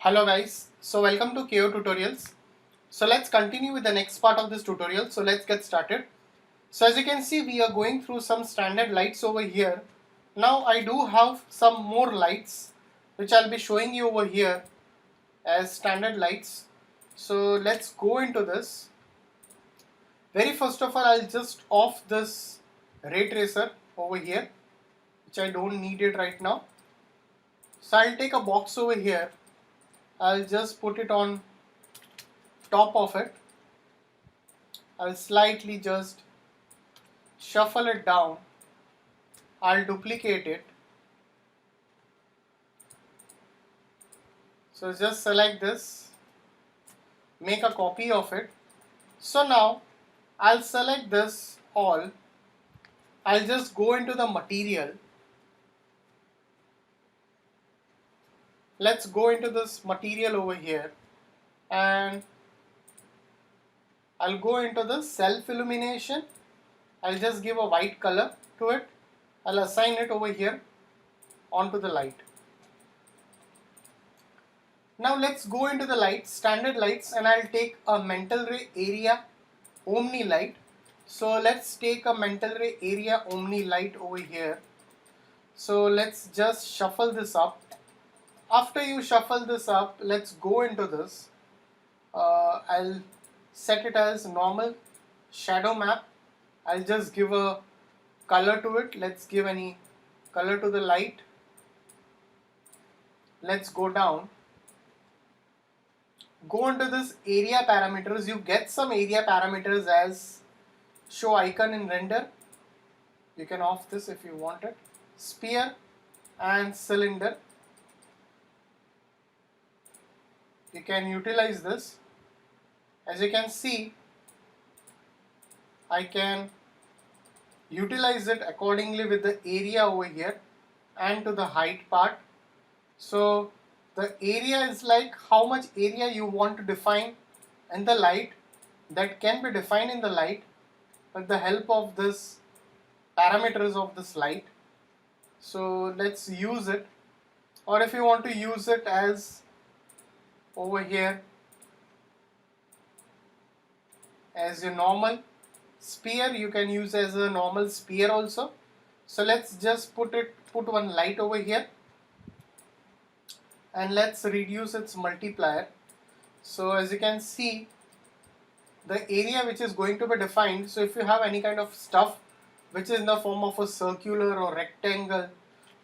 Hello guys, so welcome to KO Tutorials. So let's continue with the next part of this tutorial. So let's get started. So as you can see, we are going through some standard lights over here. Now I do have some more lights which I'll be showing you over here as standard lights. So let's go into this. Very first of all, I'll just off this ray tracer over here, which I don't need it right now. So I'll take a box over here. I'll just put it on top of it. I'll slightly just shuffle it down. I'll duplicate it. So just select this, make a copy of it. So now I'll select this all. I'll just go into the material. Let's go into this material over here and I'll go into the self illumination. I'll just give a white color to it. I'll assign it over here onto the light. Now let's go into the lights, standard lights, and I'll take a mental ray area omni light. So let's take a mental ray area omni light over here. So let's just shuffle this up. After you shuffle this up, let's go into this. I'll set it as normal shadow map. I'll just give a color to it. Let's give any color to the light. Let's go down. Go into this area parameters. You get some area parameters as show icon in render. You can off this if you want it. Sphere and cylinder. You can utilize this. As you can see, I can utilize it accordingly with the area over here and to the height part. So the area is like how much area you want to define in the light, that can be defined in the light with the help of this parameters of this light. So let's use it, or if you want to use it as over here as a normal sphere, you can use as a normal sphere also. So let's just put one light over here and let's reduce its multiplier. So as you can see, the area which is going to be defined, so if you have any kind of stuff which is in the form of a circular or rectangle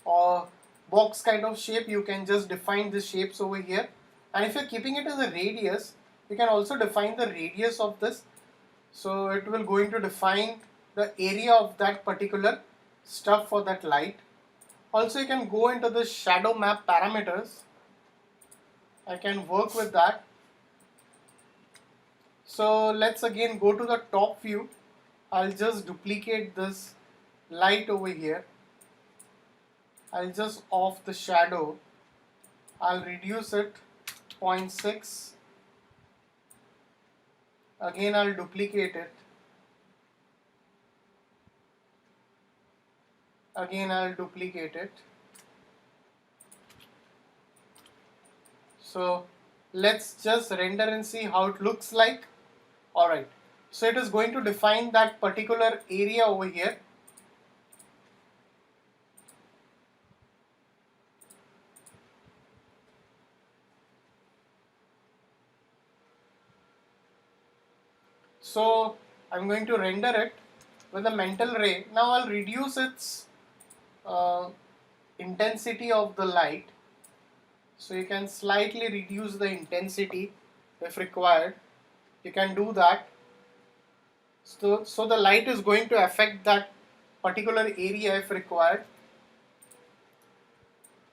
or box kind of shape, you can just define the shapes over here. And if you're keeping it as a radius, you can also define the radius of this. So it will going to define the area of that particular stuff for that light. Also you can go into the shadow map parameters. I can work with that. So let's again go to the top view. I'll just duplicate this light over here. I'll just off the shadow. I'll reduce it 0.6. Again I'll duplicate it. Again I'll duplicate it. So let's just render and see how it looks like. Alright, so it is going to define that particular area over here. So I'm going to render it with a mental ray. Now I'll reduce its intensity of the light. So you can slightly reduce the intensity if required. You can do that. So the light is going to affect that particular area if required.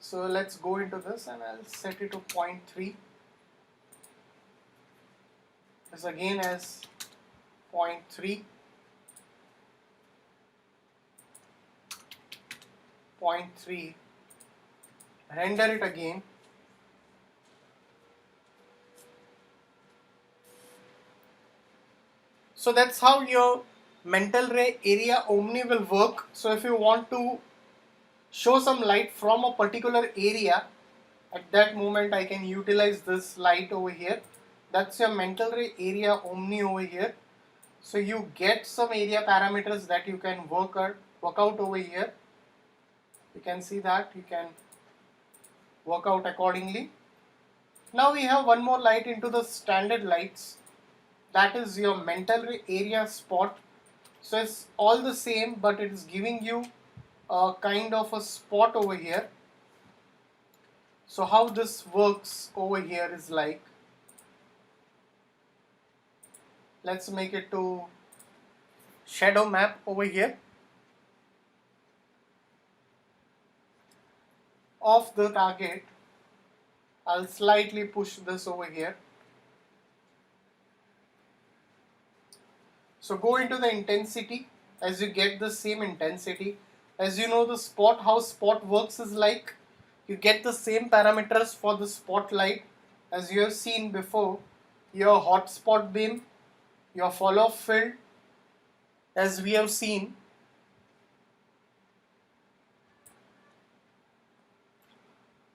So let's go into this and I'll set it to 0.3. This again as 0.3, 0.3, render it again. So that's how your mental ray area omni will work. So if you want to show some light from a particular area, At that moment I can utilize this light over here. That's your MrAreaOmni over here. So you get some area parameters that you can work out over here. You can see that you can work out accordingly. Now we have one more light into the standard lights. That is your MrAreaSpot. So it's all the same, but it is giving you a kind of a spot over here. So how this works over here is like, let's make it to shadow map over here of the target. I'll slightly push this over here. So go into the intensity as you get the same intensity. As you know, the spot, how spot works is like, you get the same parameters for the spotlight as you have seen before. Your hotspot beam, your fall-off field, as we have seen.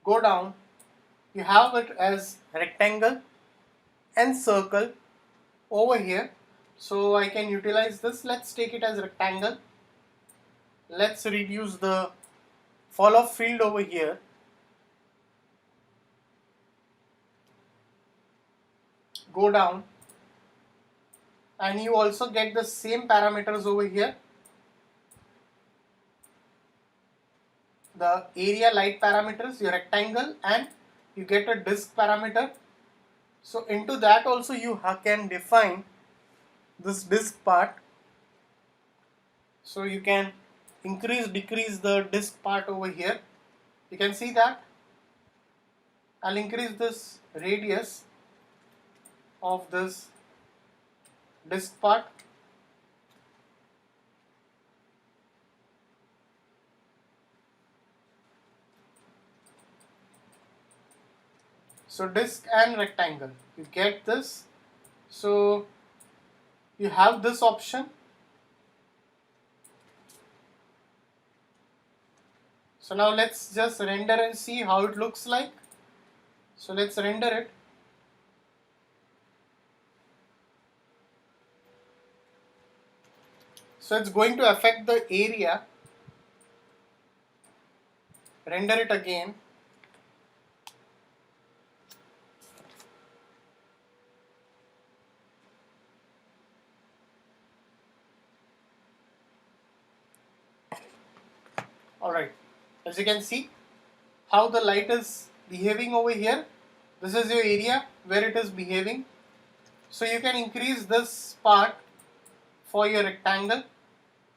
Go down, you have it as rectangle and circle over here. So I can utilize this. Let's take it as rectangle. Let's reduce the fall-off field over here. Go down, and you also get the same parameters over here. The area light parameters, your rectangle, and you get a disk parameter. So into that also you can define this disk part. So you can increase, decrease the disk part over here. You can see that. I'll increase this radius of this disk part. So disk and rectangle, you get this. So you have this option. So now let's just render and see how it looks like. So let's render it. So it's going to affect the area. Render it again. Alright, as you can see how the light is behaving over here. This is your area where it is behaving. So you can increase this part for your rectangle,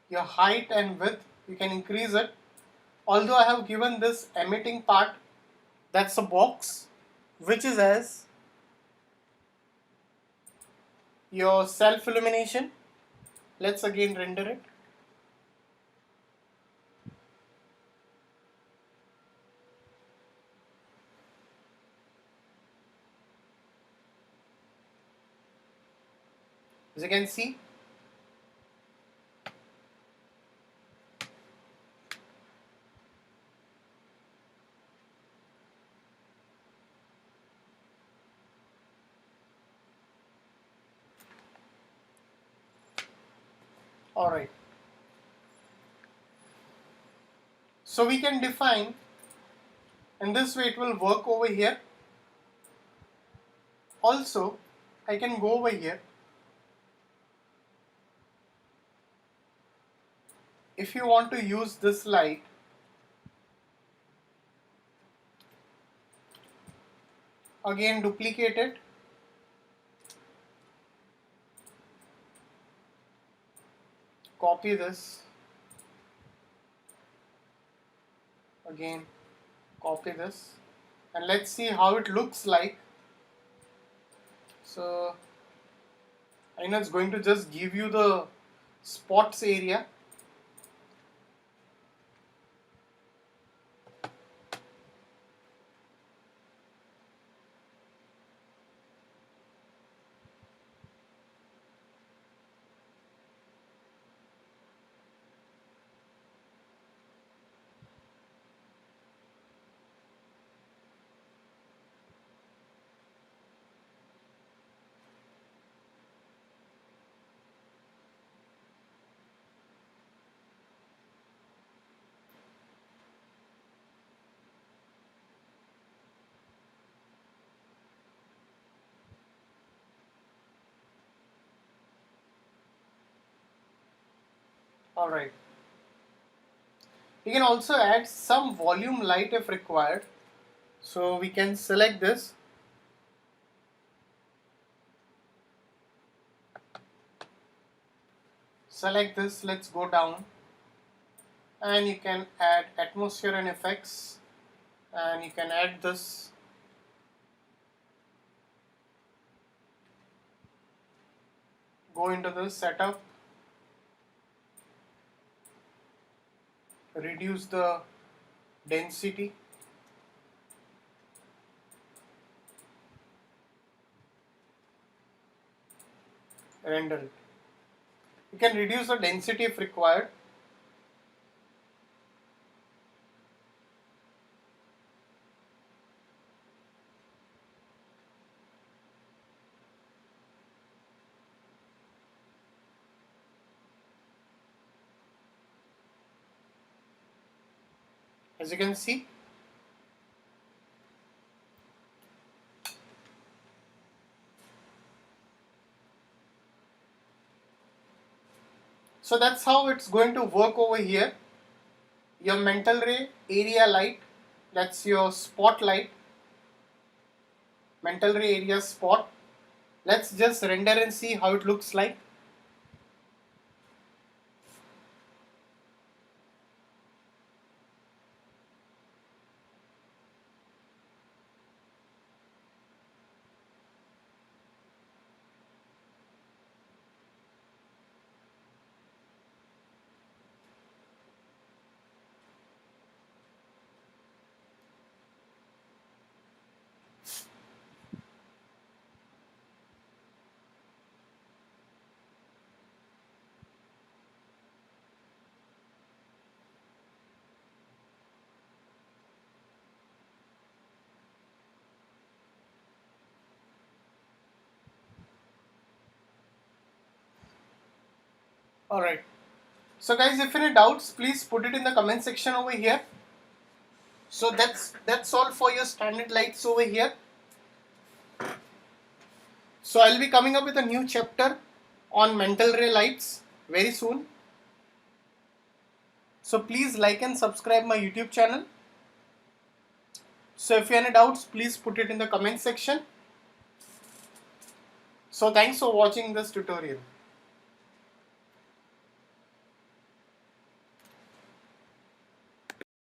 your height and width, you can increase it. Although I have given this emitting part, that's a box which is as your self illumination. Let's again render it. As you can see, alright. So we can define, in this way it will work over here. Also, I can go over here. If you want to use this light, again duplicate it. Copy this. Again, copy this. And let's see how it looks like. So, I know it's going to just give you the spots area. Alright. We can also add some volume light if required. So we can select this. Select this, let's go down. And you can add atmosphere and effects. And you can add this. Go into the setup. Reduce the density. Render it. You can reduce the density if required. As you can see, so that's how it's going to work over here. Your mental ray area light, that's your spotlight, mental ray area spot. Let's just render and see how it looks like. Alright. So guys, if any doubts, please put it in the comment section over here. So that's all for your standard lights over here. So I'll be coming up with a new chapter on mental ray lights very soon. So please like and subscribe my YouTube channel. So if you have any doubts, please put it in the comment section. So thanks for watching this tutorial.